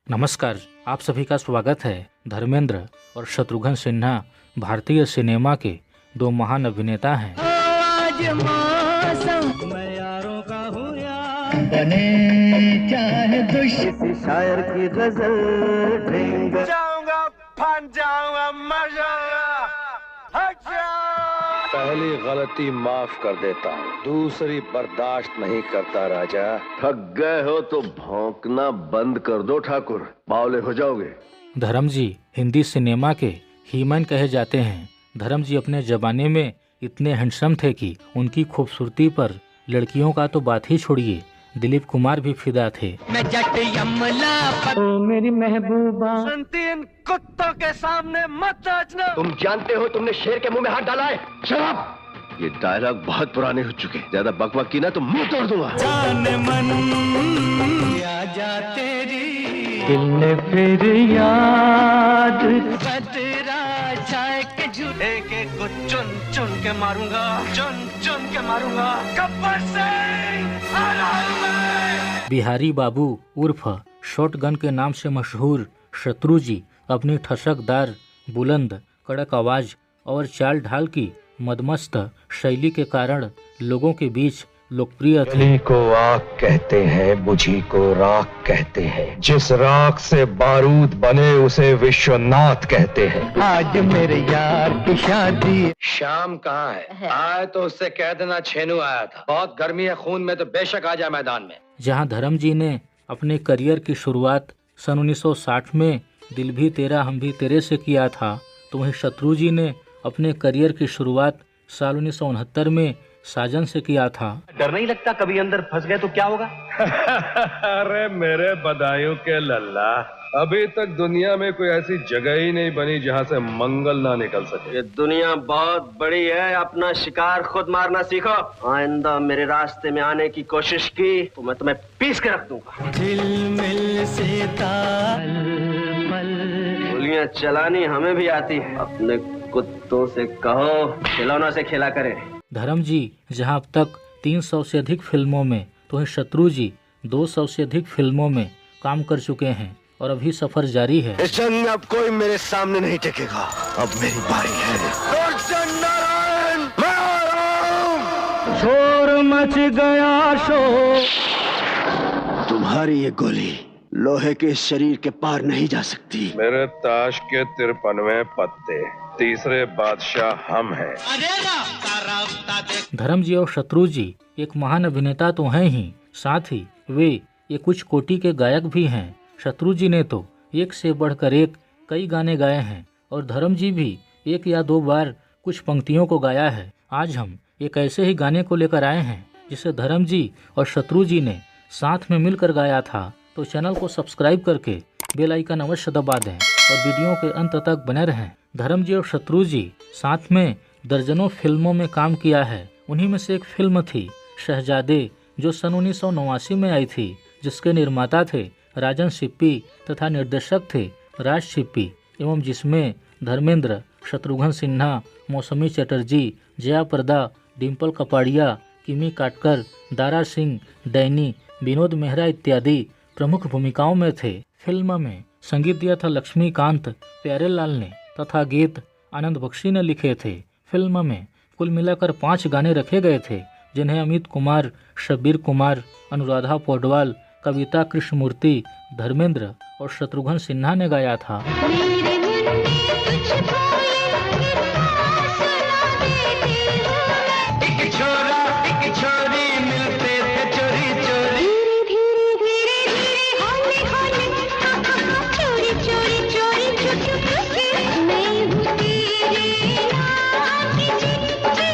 नमस्कार, आप सभी का स्वागत है। धर्मेंद्र और शत्रुघ्न सिन्हा भारतीय सिनेमा के दो महान अभिनेता हैं। आज मौसम मैं यारों का हूँ यार, बने चाहे किसी शायर की गजल ढेंग जाऊंगा, फन जाऊंगा, मर जाऊंगा, हट जाऊंगा। पहली गलती माफ कर देता हूँ, दूसरी बर्दाश्त नहीं करता राजा। थक गए हो तो भौंकना बंद कर दो ठाकुर, बावले हो जाओगे। धर्म जी हिंदी सिनेमा के हीमैन कहे जाते हैं। धर्म जी अपने जमाने में इतने हैंडसम थे कि उनकी खूबसूरती पर लड़कियों का तो बात ही छोड़िए, दिलीप कुमार भी फिदा थे। मैं जट यमला ओ मेरी महबूबा, सुनती इन कुत्तों के सामने मत नाचना। तुम जानते हो तुमने शेर के मुंह में हाथ डाला है। शराब, ये डायलॉग बहुत पुराने हो चुके, ज्यादा बकबक की ना तो मुंह तोड़ दूंगा। जान मन आ जा तेरी, दिल ने फिर याद बदरा जाए के झूठे के को चुन चुन के मारूंगा, चुन चुन के मारूंगा। गब्बर सिंह बिहारी बाबू उर्फ शॉटगन के नाम से मशहूर शत्रु जी अपनी ठसकदार, बुलंद, कड़क आवाज और चाल ढाल की मदमस्त शैली के कारण लोगों के बीच लोकप्रिय थे। जली को आग कहते हैं, बुझी को राख कहते हैं, जिस राख से बारूद बने उसे विश्वनाथ कहते हैं। आज मेरे यार की शादी। शाम कहाँ है? आए तो उससे कह देना छेनू आया था। बहुत गर्मी है खून में तो बेशक आ जाए मैदान में। जहां धर्म जी ने अपने करियर की शुरुआत सन 1960 में दिल भी तेरा हम भी तेरे से किया था, तो वहीं शत्रु जी ने अपने करियर की शुरुआत साल 1969 में साजन से किया था। डर नहीं लगता कभी अंदर फंस गए तो क्या होगा? अरे मेरे बदायूं के लल्ला, अभी तक दुनिया में कोई ऐसी जगह ही नहीं बनी जहाँ से मंगल ना निकल सके। ये दुनिया बहुत बड़ी है, अपना शिकार खुद मारना सीखो। आइंदा मेरे रास्ते में आने की कोशिश की तो मैं तुम्हें पीस के रख दूंगा। झिलमिल से तालमल, गोलियां चलानी हमें भी आती है। अपने कुत्तों से कहो खिलौनों से खेला करे। धर्म जी जहां अब तक 300 से अधिक फिल्मों में, तो वहीं शत्रु जी 200 से अधिक फिल्मों में काम कर चुके हैं और अभी सफर जारी है। इस जंग में अब कोई मेरे सामने नहीं टिकेगा, अब मेरी बारी है। नारायण, मैं आ रहा हूं। शोर मच गया शोर, तुम्हारी ये गोली लोहे के शरीर के पार नहीं जा सकती। मेरे ताश के 53वें पत्ते, तीसरे बादशाह हम हैं। धर्म जी और शत्रु जी एक महान अभिनेता तो हैं ही, साथ ही वे ये कुछ कोटि के गायक भी हैं। शत्रु जी ने तो एक से बढ़कर एक कई गाने गाए हैं और धर्म जी भी एक या दो बार कुछ पंक्तियों को गाया है। आज हम एक ऐसे ही गाने को लेकर आए हैं जिसे धर्म जी और शत्रु जी ने साथ में मिलकर गाया था। तो चैनल को सब्सक्राइब करके बेल आइकन अवश्य दबा दें और वीडियो के अंत तक बने रहें। धर्म जी और शत्रु जी साथ में दर्जनों फिल्मों में काम किया है। उन्हीं में से एक फिल्म थी शहजादे, जो सन 1989 में आई थी, जिसके निर्माता थे राजन सिप्पी तथा निर्देशक थे राज सिप्पी, एवं जिसमें धर्मेंद्र, शत्रुघ्न सिन्हा, मौसमी चटर्जी, जया प्रदा, डिम्पल कपाड़िया, किमी काटकर, दारा सिंह, डैनी, विनोद मेहरा इत्यादि प्रमुख भूमिकाओं में थे। फिल्म में संगीत दिया था लक्ष्मीकांत प्यारेलाल ने तथा गीत आनंद बख्शी ने लिखे थे। फिल्म में कुल मिलाकर 5 गाने रखे गए थे, जिन्हें अमित कुमार, शब्बीर कुमार, अनुराधा पौडवाल, कविता कृष्णमूर्ति, धर्मेंद्र और शत्रुघ्न सिन्हा ने गाया था।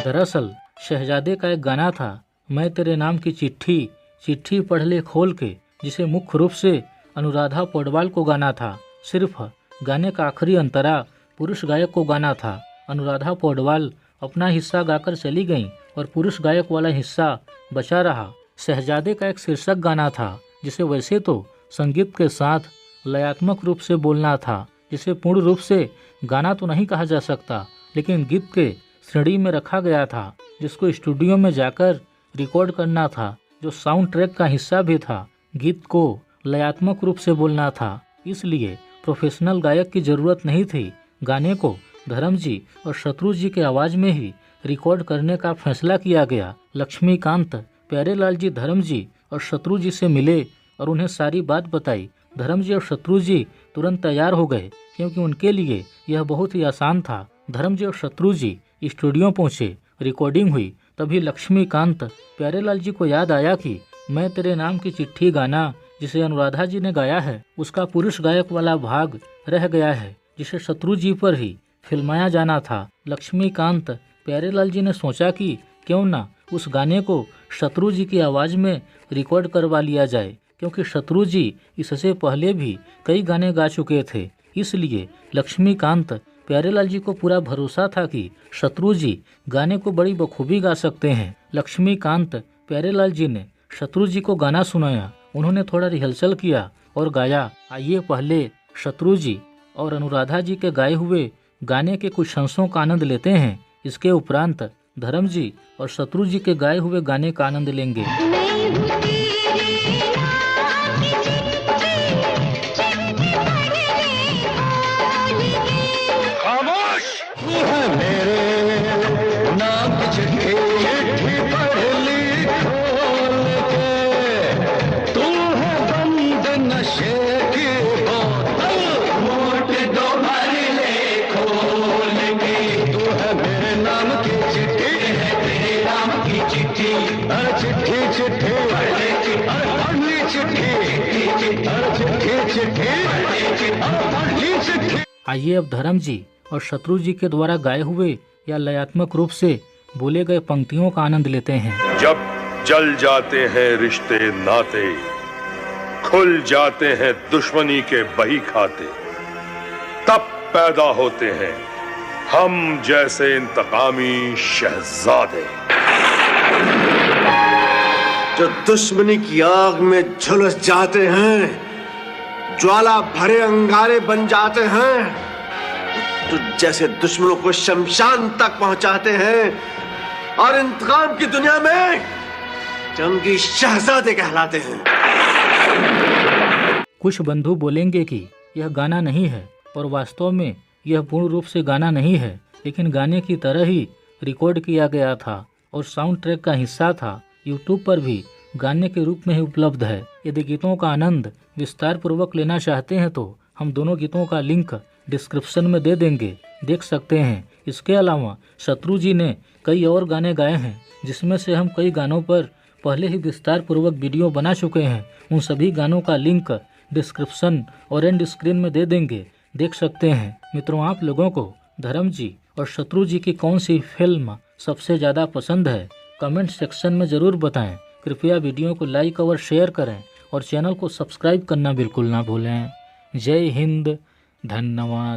दरअसल शहजादे का एक गाना था, मैं तेरे नाम की चिट्ठी, चिट्ठी पढ़ ले खोल के, जिसे मुख्य रूप से अनुराधा पौडवाल को गाना था। सिर्फ गाने का आखिरी अंतरा पुरुष गायक को गाना था। अनुराधा पौडवाल अपना हिस्सा गाकर चली गईं और पुरुष गायक वाला हिस्सा बचा रहा। शहजादे का एक शीर्षक गाना था, जिसे वैसे तो संगीत के साथ लयात्मक रूप से बोलना था, जिसे पूर्ण रूप से गाना तो नहीं कहा जा सकता, लेकिन गीत के श्रेणी में रखा गया था, जिसको स्टूडियो में जाकर रिकॉर्ड करना था, जो साउंड ट्रैक का हिस्सा भी था। गीत को लयात्मक रूप से बोलना था। इसलिए प्रोफेशनल गायक की जरूरत नहीं थी। गाने को धर्म जी और शत्रु जी के आवाज में ही रिकॉर्ड करने का फैसला किया गया। लक्ष्मीकांत प्यारेलाल जी धर्म जी और शत्रु जी से मिले और उन्हें सारी बात बताई। धर्म जी और शत्रु जी तुरंत तैयार हो गए क्योंकि उनके लिए यह बहुत ही आसान था। धर्म जी और शत्रु जी स्टूडियो पहुंचे, रिकॉर्डिंग हुई। तभी लक्ष्मीकांत प्यारेलाल जी को याद आया कि मैं तेरे नाम की चिट्ठी गाना जिसे अनुराधा जी ने गाया है उसका पुरुष गायक वाला भाग रह गया है जिसे शत्रु जी पर ही फिल्माया जाना था। लक्ष्मीकांत प्यारेलाल जी ने सोचा कि क्यों ना उस गाने को शत्रु जी की आवाज़ में रिकॉर्ड करवा लिया जाए, क्योंकि शत्रु जी इससे पहले भी कई गाने गा चुके थे। इसलिए लक्ष्मीकांत प्यारेलाल जी को पूरा भरोसा था कि शत्रु जी गाने को बड़ी बखूबी गा सकते हैं। लक्ष्मीकांत प्यारेलाल जी ने शत्रु जी को गाना सुनाया। उन्होंने थोड़ा रिहर्सल किया और गाया। आइए पहले शत्रु जी और अनुराधा जी के गाए हुए गाने के कुछ अंशों का आनंद लेते हैं। इसके उपरांत धर्म जी और शत्रु जी के गाए हुए गाने का आनंद लेंगे। खामोश, तू है मेरे नाम की चिट्ठी, चिट्ठी पढ़ ली खोल के। तू है बंद नशे की बोतल, वोट दो भर ले खोल के। तू है मेरे नाम की चिट्ठी, तेरे नाम की चिट्ठी। अरे चिट्ठी चिट्ठी पढ़ ली चिट्ठी, अरे चिट्ठी चिट्ठी पढ़ ली चिट्ठी। आइए अब धर्म जी और शत्रु जी के द्वारा गाए हुए या लयात्मक रूप से बोले गए पंक्तियों का आनंद लेते हैं। जब जल जाते हैं रिश्ते नाते, खुल जाते हैं दुश्मनी के बही खाते, तब पैदा होते हैं हम जैसे इंतकामी शहजादे। जो दुश्मनी की आग में झुलस जाते हैं, ज्वाला भरे अंगारे बन जाते हैं, तो जैसे दुश्मनों को शमशान तक पहुंचाते हैं और इंतकाम की दुनिया में जंगी शहजादे कहलाते हैं। कुछ बंधु बोलेंगे कि यह गाना नहीं है और वास्तव में यह पूर्ण रूप से गाना नहीं है, लेकिन गाने की तरह ही रिकॉर्ड किया गया था और साउंड ट्रैक का हिस्सा था। यूट्यूब पर भी गाने के रूप में ही उपलब्ध है। यदि गीतों का आनंद विस्तार पूर्वक लेना चाहते हैं तो हम दोनों गीतों का लिंक डिस्क्रिप्शन में दे देंगे, देख सकते हैं। इसके अलावा शत्रु जी ने कई और गाने गाए हैं जिसमें से हम कई गानों पर पहले ही विस्तार पूर्वक वीडियो बना चुके हैं। उन सभी गानों का लिंक डिस्क्रिप्शन और एंड स्क्रीन में दे देंगे, देख सकते हैं। मित्रों, आप लोगों को धर्म जी और शत्रु जी की कौन सी फिल्म सबसे ज़्यादा पसंद है कमेंट सेक्शन में ज़रूर बताएं। कृपया वीडियो को लाइक और शेयर करें और चैनल को सब्सक्राइब करना बिल्कुल ना भूलें। जय हिंद, धन्यवाद।